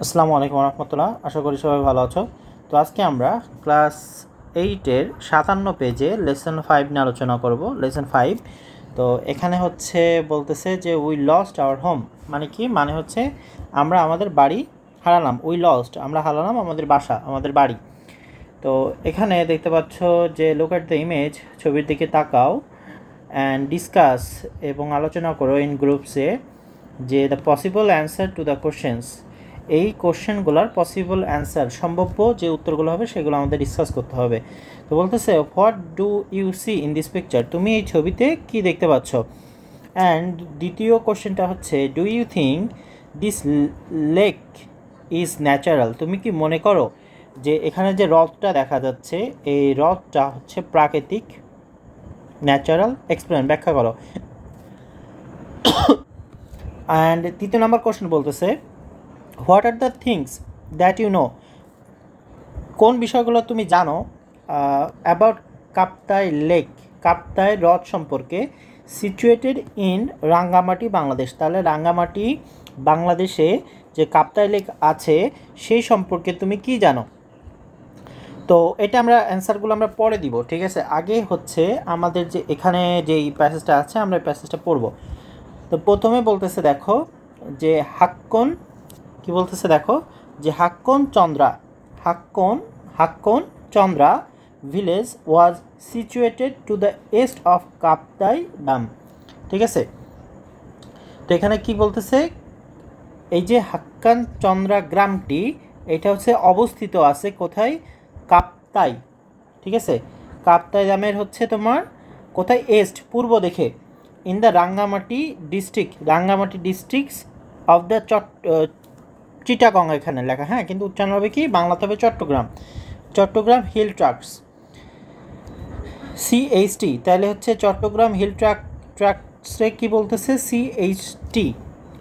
আসসালামু আলাইকুম রহমতুল্লাহ। আশা করি সবাই ভালো আছো। তো আজকে আমরা ক্লাস 8-এর 57 পেজে লেসন 5 নিয়ে আলোচনা করব। লেসন 5। তো এখানে হচ্ছে বলতেছে যে উই লস্ট আওয়ার হোম, মানে কি, মানে হচ্ছে আমরা আমাদের বাড়ি হারালাম। উই লস্ট, আমরা হারালাম আমাদের বাসা, আমাদের বাড়ি। তো এখানে দেখতে পাচ্ছ যে লুক অ্যাট দ্য ইমেজ, ছবির দিকে তাকাও, অ্যান্ড ডিসকাস এবং আলোচনা করো ইন গ্রুপসে যে the possible answer to the questions, এই কোশ্চেনগুলোর পসিবল অ্যান্সার, সম্ভাব্য যে উত্তরগুলো হবে সেগুলো আমাদের ডিসকাস করতে হবে। তো বলতেছে what do you see in this picture, তুমি এই ছবিতে কি দেখতে পাচ্ছ। অ্যান্ড দ্বিতীয় কোশ্চেনটা হচ্ছে do you think this lake is natural, তুমি কি মনে করো যে এখানে যে হ্রদটা দেখা যাচ্ছে এই হ্রদটা হচ্ছে প্রাকৃতিক। ন্যাচারাল, এক্সপ্লেন, ব্যাখ্যা করো। অ্যান্ড তৃতীয় নম্বর কোশ্চেন বলতেছে what are the things that you know, কোন বিষয়গুলো তুমি জানো অ্যাবাউট কাপ্তাই লেক, কাপ্তাই হ্রদ সম্পর্কে, সিচুয়েটেড ইন রাঙ্গামাটি বাংলাদেশ। তাহলে রাঙ্গামাটি বাংলাদেশে যে কাপ্তাই লেক আছে সেই সম্পর্কে তুমি কি জানো। তো এটা আমরা অ্যান্সারগুলো আমরা পরে দিব, ঠিক আছে। আগে হচ্ছে আমাদের যে এখানে যে প্যাসেজটা আছে আমরা এই প্যাসেজটা পড়ব। তো প্রথমে বলতেছে দেখো যে হাক্কন, কি বলতেছে দেখো যে Hakkon Chandra village was situated to the east of Kaptai dam, ঠিক আছে। তো এখানে কি বলতেছে, এই যে হাক্কান চন্দ্রা গ্রামটি এটা হচ্ছে অবস্থিত আছে কোথায়, কাপ্তাই, ঠিক আছে। কাপ্তাই ডামের হচ্ছে তোমার কোথায়, ইস্ট, পূর্ব দিকে, in the Rangamati districts of the Chittagong এখানে লেখা, হ্যাঁ, কিন্তু উচ্চারণ হবে কি, বাংলাতে হবে চট্টগ্রাম হিল ট্রাক্টস, CHT। তাহলে হচ্ছে চট্টগ্রাম হিল ট্রাক্টসে কি বলতেছে, CHT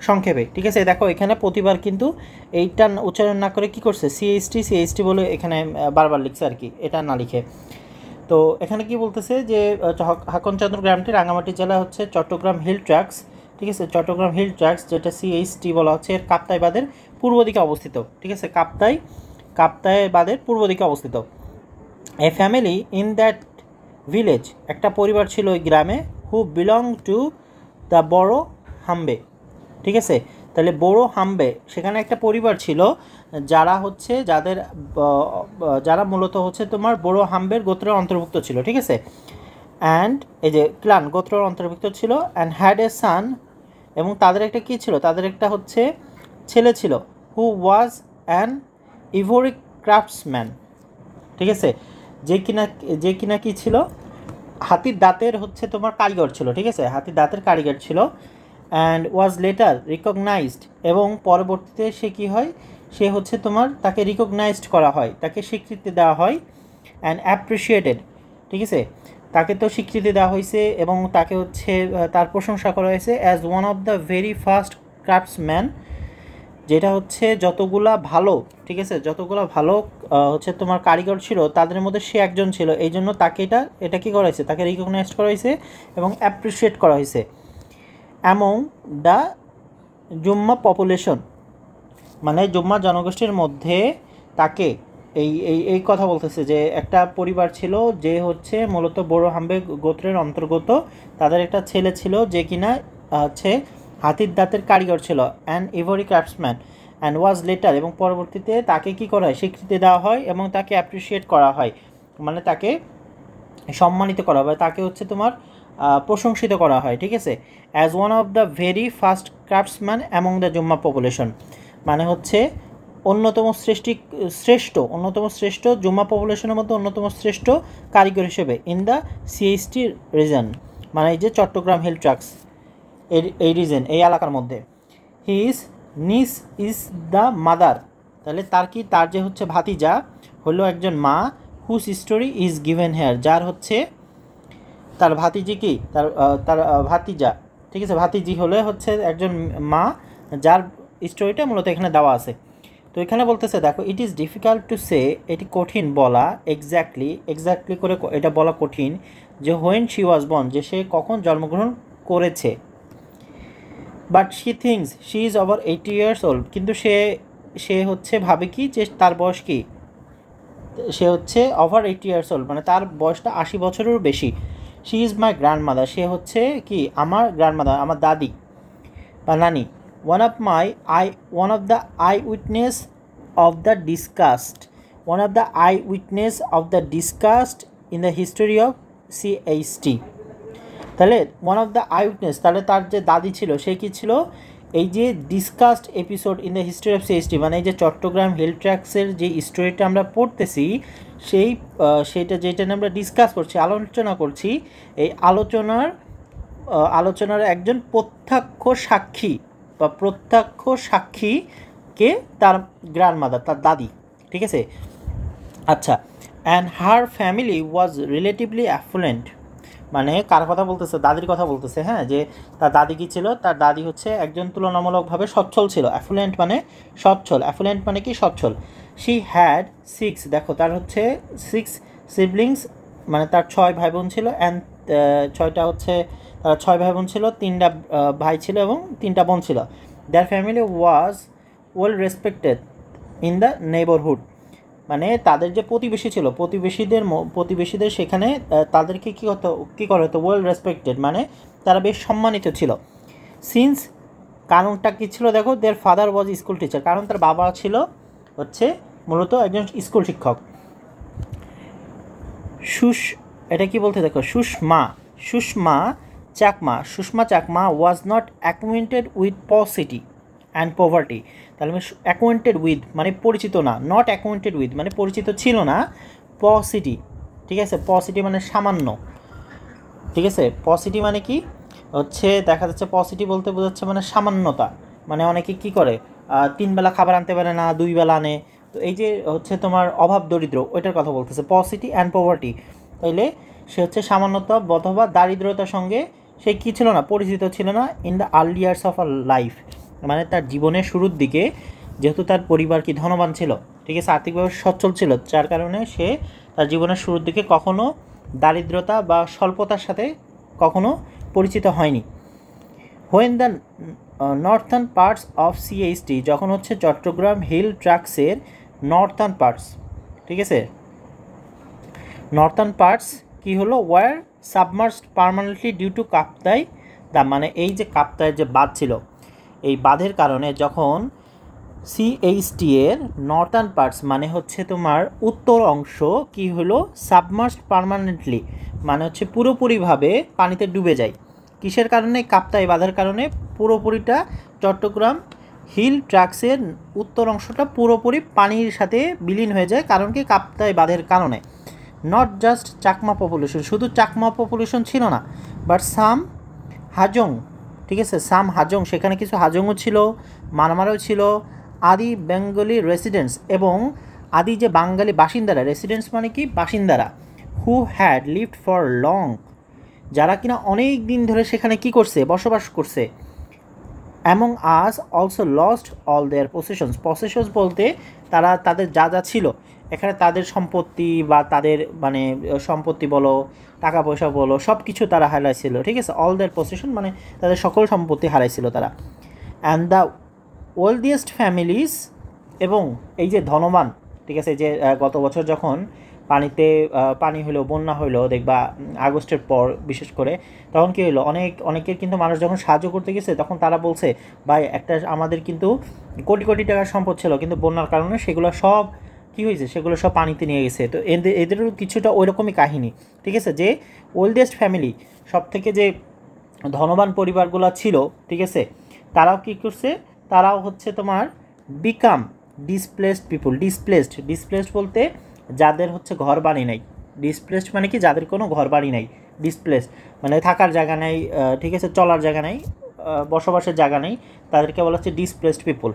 সংক্ষেপে, ঠিক আছে। দেখো এখানে প্রতিবার কিন্তু এইটা উচ্চারণ না করে কি করছে, CHT বলে এখানে বারবার লিখছে আর কি, এটা না লিখে। তো এখানে কি বলতেছে যে হাক্কনচন্দ্র গ্রামটি রাঙ্গামাটি জেলা হচ্ছে চট্টগ্রাম হিল ট্রাক্টস, ঠিক আছে। চট্টগ্রাম হিল ট্রাক্টস যেটা CHT বলা হচ্ছে এর কাপ্তাই বাঁধের পূর্ব দিকে অবস্থিত, ঠিক আছে। কাপ্তাই বাঁধের পূর্ব দিকে অবস্থিত। এ ফ্যামিলি ইন দ্যাট ভিলেজ, একটা পরিবার ছিল ওই গ্রামে, হু বিলং টু দ্য বড়ো হাম্বে, ঠিক আছে। তাহলে বড়ো হাম্বে, সেখানে একটা পরিবার ছিল যারা হচ্ছে যারা মূলত হচ্ছে তোমার বড়ো হাম্বের গোত্রের অন্তর্ভুক্ত ছিল, ঠিক আছে। অ্যান্ড এই যে ক্লান গোত্রের অন্তর্ভুক্ত ছিল, অ্যান্ড হ্যাড এ সান, এবং তাদের একটা কী ছিল, তাদের একটা হচ্ছে ছেলে ছিল, হু ওয়াজ অ্যান ইভোরি ক্রাফটসম্যান, ঠিক আছে, যে কিনা কি ছিল, হাতির দাঁতের হচ্ছে তোমার কারিগর ছিল, ঠিক আছে, হাতির দাঁতের কারিগর ছিল। অ্যান্ড ওয়াজ লেটার রিকগনাইজড, এবং পরবর্তীতে সে কী হয়, সে হচ্ছে তোমার তাকে রিকগনাইজড করা হয়, তাকে স্বীকৃতি দেওয়া হয়, অ্যান্ড অ্যাপ্রিসিয়েটেড, ঠিক আছে, তাকে তো স্বীকৃতি দেওয়া হয়েছে এবং তাকে হচ্ছে তার প্রশংসা করা হয়েছে as one of the very first craftsman, যেটা হচ্ছে যতগুলা ভালো, ঠিক আছে, যতগুলা ভালো হচ্ছে তোমার কারিগর ছিল তাদের মধ্যে সে একজন ছিল, এই জন্য তাকে এটা কি করা হয়েছে, তাকে রিকগনাইজ করা হয়েছে এবং অ্যাপ্রিসিয়েট করা হয়েছে। অ্যামং দ্য জুম্মা পপুলেশন, মানে জুম্মা জনগোষ্ঠীর মধ্যে তাকে এই কথা বলতেছে যে একটা পরিবার ছিল যে হচ্ছে মূলত বড়ো হাম্বে গোত্রের অন্তর্গত, তাদের একটা ছেলে ছিল যে কিনা হচ্ছে হাতির দাঁতের কারিগর ছিল, and every craftsman, and was letter, এবং পরবর্তীতে তাকে কি করা হয়, স্বীকৃতি দেওয়া হয় এবং তাকে অ্যাপ্রিসিয়েট করা হয়, মানে তাকে সম্মানিত করা হয়, তাকে হচ্ছে তোমার প্রশংসিত করা হয়, ঠিক আছে, as one of the very first craftsman among the Jumma population, মানে হচ্ছে অন্যতম শ্রেষ্ঠ জুম্মা পপুলেশনের মধ্যে অন্যতম শ্রেষ্ঠ কারিগর হিসেবে ইন দ্য CHT রিজন, মানে এই যে চট্টগ্রাম হিল ট্রাক্টস এই রিজন, এই এলাকার মধ্যে। হিজ নিস ইজ দ্য মাদার, তাহলে তার যে হচ্ছে ভাতিজা হলো একজন মা, whose story is given here, যার হচ্ছে তার ভাতিজি কি তার ভাতিজা, ঠিক আছে, ভাতিজি হলে হচ্ছে একজন মা, যার স্টোরিটা মূলত এখানে দেওয়া আছে। তো এখানে বলতেছে দেখো it is difficult to say, এটি কঠিন বলা, এক্স্যাক্টলি করে এটা বলা কঠিন যে হোয়েন শি ওয়াজ বর্ন, যে সে কখন জন্মগ্রহণ করেছে, but she things she is over 80 years old, কিন্তু সে সে হচ্ছে ভাবে কি যে তার বয়স কি, সে হচ্ছে ওভার 80 ইয়ার্স ওল্ড, মানে তার বয়সটা 80 বছরেরও বেশি। শি ইজ মাই গ্র্যান্ডমাদার, সে হচ্ছে কি আমার গ্র্যান্ডমাদার, আমার দাদি বা নানি। One of my I one of the I witness of the discussed one of the I witness of the discussed in the history of CHT। তাহলে one of the I witness, তাহলে তার যে দাদি ছিল সে কি ছিল, এই যে discussed episode in the history of CHT, মানে এই যে চট্টগ্রাম হিল ট্র্যাক্সের যে স্টোরিটা আমরা পড়তেছি সেইটা যেটা নিয়ে আমরা ডিসকাস করছি, আলোচনা করছি, এই আলোচনার একজন প্রত্যক্ষ সাক্ষী বা প্রত্যক্ষ সাক্ষীকে তার গ্র্যান্ডমাদার, তার দাদি, ঠিক আছে। আচ্ছা, and her family was relatively effluent, মানে কার কথা বলতেছে, দাদির কথা বলতেছে, হ্যাঁ, যে তার দাদি কী ছিল, তার দাদি হচ্ছে একজন তুলনামূলকভাবে সচ্ছল ছিল। অ্যাফ্লুয়েন্ট মানে সচ্ছল, অ্যাফ্লুয়েন্ট মানে কি সচ্ছল। শি হ্যাড 6, দেখো তার হচ্ছে 6 সিবলিংস, মানে তার 6 ভাই বোন ছিল, অ্যান্ড 6টা হচ্ছে তার 6 ভাই বোন ছিল, 3টা ভাই ছিল এবং 3টা বোন ছিল। দেয়ার family was well respected in the neighbourhood, মানে তাদের যে প্রতিবেশী ছিল, প্রতিবেশীদের সেখানে তাদেরকে কী করা হতো, ওয়েল রেসপেক্টেড, মানে তারা বেশ সম্মানিত ছিল। সিন্স, কারণটা কী ছিল দেখো, their father was school teacher, কারণ তার বাবা ছিল হচ্ছে মূলত একজন স্কুল শিক্ষক। এটা কি বলতে দেখো, Sushma Chakma was not acquainted with paucity and poverty. তাহলে আমি অ্যাকুয়েন্টেড উইথ মানে পরিচিত না, নট অ্যাকুয়েন্টেড উইথ মানে পরিচিত ছিল না, পসিটি, ঠিক আছে, পসিটি মানে সামান্য, ঠিক আছে। পসিটি মানে কি হচ্ছে, দেখা যাচ্ছে পসিটি বলতে বোঝাচ্ছে মানে সামান্যতা, মানে অনেকে কি করে 3 বেলা খাবার আনতে পারে না, 2 বেলা আনে, তো এই যে হচ্ছে তোমার অভাব দরিদ্র, ওইটার কথা বলতেছে, পসিটি অ্যান্ড পভার্টি। তাইলে সে হচ্ছে সামান্যতা অথবা দারিদ্রতার সঙ্গে সে কী ছিল না, পরিচিত ছিল না, in the early years of her life, মানে তার জীবনের শুরুর দিকে, যেহেতু তার পরিবার কি ধনবান ছিল, ঠিক আছে, আর্থিকভাবে সচ্ছল ছিল, যার কারণে সে তার জীবনের শুরুর দিকে কখনো দারিদ্রতা বা স্বল্পতার সাথে কখনো পরিচিত হয়নি। When the northern parts of CHT, যখন হচ্ছে চট্টগ্রাম হিল ট্র্যাক্সের নর্থার্ন পার্টস, ঠিক আছে, নর্থার্ন পার্টস কী হলো, were submerged permanently due to Kaptai the, মানে এই যে কাপ্তাইয়ের যে বাঁধ ছিল, এই বাঁধের কারণে যখন CHT এর নর্থার্ন পার্টস মানে হচ্ছে তোমার উত্তর অংশ কি হলো, সাবমার্সড পার্মানেন্টলি মানে হচ্ছে পুরোপুরিভাবে পানিতে ডুবে যায়। কিসের কারণে, কাপ্তাই বাঁধের কারণে পুরোপুরিটা চট্টগ্রাম হিল ট্র্যাক্সের উত্তর অংশটা পুরোপুরি পানির সাথে বিলীন হয়ে যায়, কারণ কি কাপ্তাই বাঁধের কারণে। নট জাস্ট চাকমা পপুলেশন, শুধু চাকমা পপুলেশন ছিল না, বাট সাম হাজং, ঠিক আছে, সাম হাজং, সেখানে কিছু হাজংও ছিল, মানমারও ছিল, আদি বেঙ্গলি রেসিডেন্টস, এবং আদি যে বাঙালি বাসিন্দারা, রেসিডেন্টস মানে কি বাসিন্দারা, who had lived for long, যারা কিনা অনেক দিন ধরে সেখানে কি করছে, বসবাস করছে। Among us also lost all their possessions বলতে তারা তাদের যা যা ছিল, এখানে তাদের সম্পত্তি বা তাদের মানে সম্পত্তি বলো, টাকা পয়সা বলো, সব কিছু তারা হারাইছিল, ঠিক আছে, অল দেয়ার পসেশন মানে তাদের সকল সম্পত্তি হারাইছিল তারা। অ্যান্ড দ্য ওয়েলদিয়েস্ট ফ্যামিলিজ, এবং এই যে ধনবান, ঠিক আছে, যে গত বছর যখন পানি হলো, বন্যা হলো, দেখবা আগস্টের পর বিশেষ করে, তখন কী হলো, অনেকের কিন্তু মানুষ যখন সাহায্য করতে গেছে তখন তারা বলছে, ভাই একটা আমাদের কিন্তু কোটি কোটি টাকার সম্পদ ছিল, কিন্তু বন্যার কারণে সেগুলো সব কী হয়েছে, সেগুলো সব পানিতে নিয়ে গেছে। তো এদেরও কিছুটা ওই রকমই কাহিনী, ঠিক আছে, যে ওল্ডেস্ট ফ্যামিলি, সব থেকে যে ধনবান পরিবারগুলো ছিল, ঠিক আছে, তারাও কী করছে, তারাও হচ্ছে তোমার বিকাম ডিসপ্লেসড পিপুল। ডিসপ্লেসড বলতে যাদের হচ্ছে ঘর বাড়ি নাই, ডিসপ্লেসড মানে কি যাদের কোনো ঘর বাড়ি নাই, ডিসপ্লেসড মানে থাকার জায়গা নেই, ঠিক আছে, চলার জায়গা নেই, বসবাসের জায়গা নেই, তাদেরকে বলা হচ্ছে ডিসপ্লেসড পিপুল।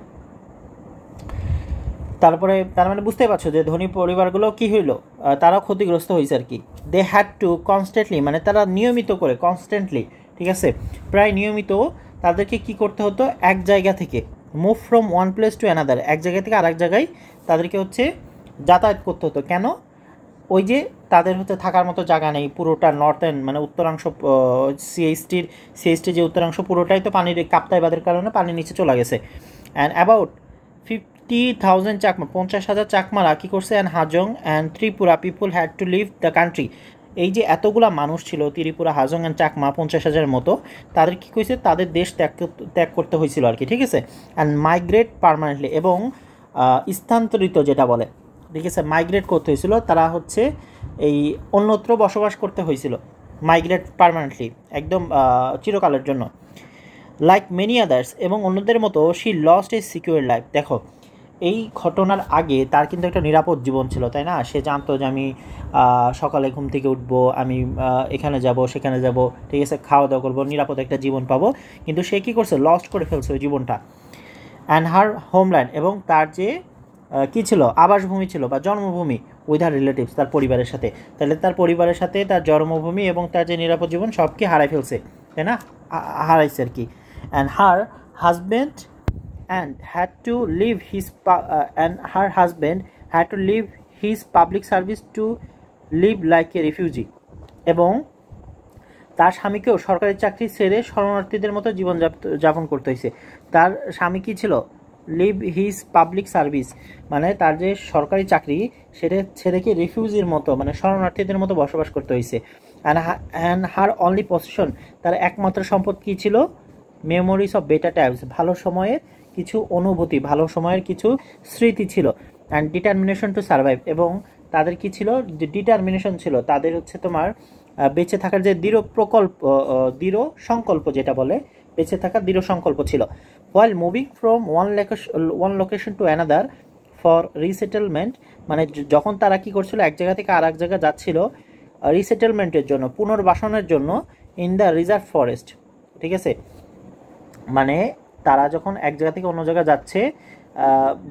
তারপরে তার মানে বুঝতেই পারছো যে ধনী পরিবারগুলো কী হইলো, তারাও ক্ষতিগ্রস্ত হয়েছে আর কি। দে হ্যাড টু কনস্ট্যান্টলি, মানে তারা নিয়মিত করে, কনস্ট্যান্টলি, ঠিক আছে, প্রায় নিয়মিত তাদেরকে কি করতে হতো, এক জায়গা থেকে move from one place to another, এক জায়গা থেকে আরেক জায়গায় তাদেরকে হচ্ছে যাতায়াত করতে হতো। কেন, ওই যে তাদের হচ্ছে থাকার মতো জায়গা নেই, পুরোটা নর্থার্ন মানে উত্তরাংশ সিএইচটির যে উত্তরাংশ পুরোটাই তো পানির কাপ্তাই বাঁধের কারণে পানির নিচে চলে গেছে। অ্যান্ড অ্যাবাউট 50,000 চাকমা, 50,000 চাকমারা কী করছে, and Hajong and Tripura people had to leave the country. এই যে এতগুলা মানুষ ছিল ত্রিপুরা, হাজং অ্যান্ড চাকমা 50,000-এর মতো, তাদের কী করেছে, তাদের দেশ ত্যাগ করতে হয়েছিল আর কি, ঠিক আছে। অ্যান্ড মাইগ্রেট পারমানেন্টলি, এবং স্থানান্তরিত যেটা বলে, ঠিক আছে, মাইগ্রেট করতে হয়েছিল, তারা হচ্ছে এই অন্যত্র বসবাস করতে হয়েছিল, মাইগ্রেট পারমানেন্টলি, একদম চিরকালের জন্য। লাইক মেনি আদার্স, এবং অন্যদের মতো she lost A secure life. দেখো, এই ঘটনার আগে তার কিন্তু একটা নিরাপদ জীবন ছিল, তাই না? সে জানতো যে আমি সকালে ঘুম থেকে উঠবো, আমি এখানে যাব সেখানে যাব, ঠিক আছে, খাওয়া দাওয়া করবো, নিরাপদ একটা জীবন পাবো। কিন্তু সে কী করছে, লস্ট করে ফেলছে ওই জীবনটা। অ্যান্ড হার হোমল্যান্ড, এবং তার যে কী ছিল, আবাসভূমি ছিল বা জন্মভূমি, উইথ হার রিলেটিভস, তার পরিবারের সাথে। তাহলে তার পরিবারের সাথে তার জন্মভূমি এবং তার যে নিরাপদ জীবন সব কি হারাই ফেলছে, তাই না? হারাইছে আর কি। And her husband and had to leave his and her husband had to leave his public service to live like a refugee, এবং তার স্বামীকেও সরকারি চাকরি ছেড়ে শরণার্থীদের মতো জীবন যাপন করতে হয়েছে। তার স্বামী কী ছিল, লিভ হিজ পাবলিক সার্ভিস, মানে তার যে সরকারি চাকরি সেটা ছেড়ে কি রিফিউজির মতো, মানে শরণার্থীদের মতো বসবাস করতে হয়েছে। অ্যান্ড হার অনলি পজিশন, তার একমাত্র সম্পদ কী ছিল, মেমোরিজ অফ বেটার টাইমস, ভালো সময়ের কিছু অনুভূতি, ভালো সময়ের কিছু স্মৃতি ছিল। অ্যান্ড ডিটারমিনেশন টু সার্ভাইভ, এবং তাদের কি ছিল, যে ডিটারমিনেশন ছিল, তাদের হচ্ছে তোমার বেঁচে থাকার যে দৃঢ় সংকল্প যেটা বলে, বেঁচে থাকার দৃঢ় সংকল্প ছিল। While moving from one location to another for resettlement, মানে যখন তারা কি করছিল, এক জায়গা থেকে আর এক জায়গা যাচ্ছিল রিসেটেলমেন্টের জন্য, পুনর্বাসনের জন্য, ইন দ্য রিজার্ভ ফরেস্ট, ঠিক আছে, মানে তারা যখন এক জায়গা থেকে অন্য জায়গায় যাচ্ছে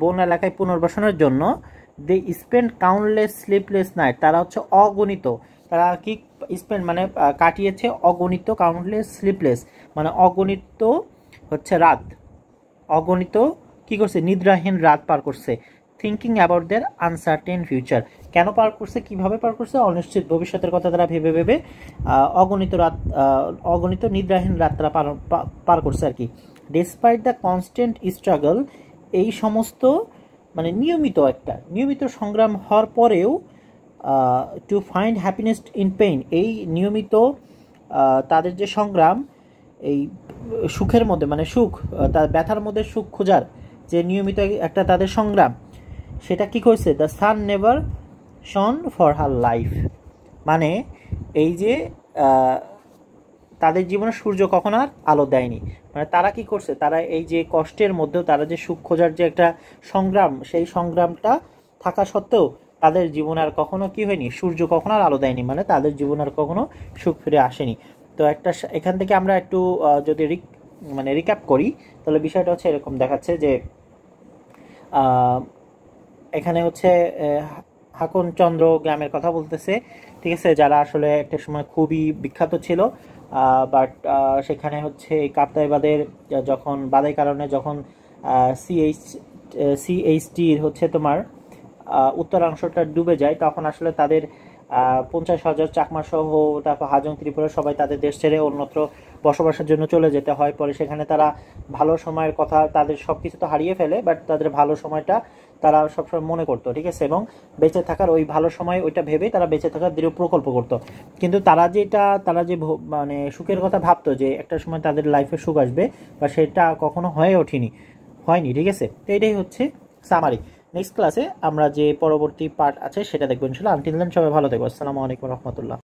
বন এলাকায় পুনর্বাসনের জন্য, they spend countless sleepless night, তারা হচ্ছে অগণিত, তারা কি স্পেন্ড মানে কাটিয়েছে অগণিত, কাউন্টলেস স্লিপলেস মানে অগণিত হচ্ছে রাত, অগণিত কি করছে, নিদ্রাহীন রাত পার করছে। Thinking about their uncertain future, কেন পার করছে, কিভাবে পার করছে, অনিশ্চিত ভবিষ্যতের কথা তারা ভেবে ভেবে অগণিত নিদ্রাহীন রাত তারা পার করছে আর কি। ডিসপাইট দ্য কনস্ট্যান্ট স্ট্রাগল, এই সমস্ত মানে নিয়মিত সংগ্রাম হওয়ার পরেও, to find happiness in pain, এই নিয়মিত তাদের যে সংগ্রাম, এই সুখের মধ্যে মানে তার ব্যথার মধ্যে সুখ খোঁজার যে নিয়মিত একটা তাদের সংগ্রাম, সেটা কি করেছে, the sun never shone for her life, মানে এই যে তাদের জীবনে সূর্য কখন আর আলো দেয়নি, মানে তারা কি করছে, তারা এই যে কষ্টের মধ্যেও তারা যে সুখ খোঁজার যে একটা সংগ্রাম, সেই সংগ্রামটা থাকা সত্ত্বেও তাদের জীবনে আর কখনো কি হয়নি, সূর্য কখনো আর আলো দেয়নি, মানে তাদের জীবনে আর কখনো সুখ ফিরে আসেনি। তো এখান থেকে আমরা একটু যদি রিক্যাপ করি, তাহলে বিষয়টা হচ্ছে এরকম দেখাচ্ছে যে এখানে হচ্ছে হাকনচন্দ্র গ্রামের কথা বলতেছে, ঠিক আছে, যারা আসলে একটা সময় খুবই বিখ্যাত ছিল, বাট সেখানে হচ্ছে কাপ্তাইবাদের যখন বাদাই কারণে যখন সিএইচটির হচ্ছে তোমার উত্তরাংশটা ডুবে যায়, তখন আসলে তাদের 50,000 চাকমা সহ তারপর হাজং ত্রিপুরা সবাই তাদের দেশ ছেড়ে অন্যত্র বসবাসের জন্য চলে যেতে হয়। পরে সেখানে তারা ভালো সময়ের কথা, তাদের সব কিছু তো হারিয়ে ফেলে, বাট তাদের ভালো সময়টা তারা সবসময় মনে করতো, ঠিক আছে, এবং বেঁচে থাকার ওই ভালো সময় ওইটা ভেবেই তারা বেঁচে থাকার দৃঢ় প্রকল্প করতো। কিন্তু তারা যে মানে সুখের কথা ভাবতো যে একটা সময় তাদের লাইফে সুখ আসবে, বা সেটা কখনো হয়নি, ঠিক আছে। তো এটাই হচ্ছে সামারি। নেক্সট ক্লাসে আমরা যে পরবর্তী পার্ট আছে সেটা দেখবো ইনশাআল্লাহ। আনটিল দেন সবাই ভালো থাকবো। আসসালামু আলাইকুম রহমতুল্লাহ।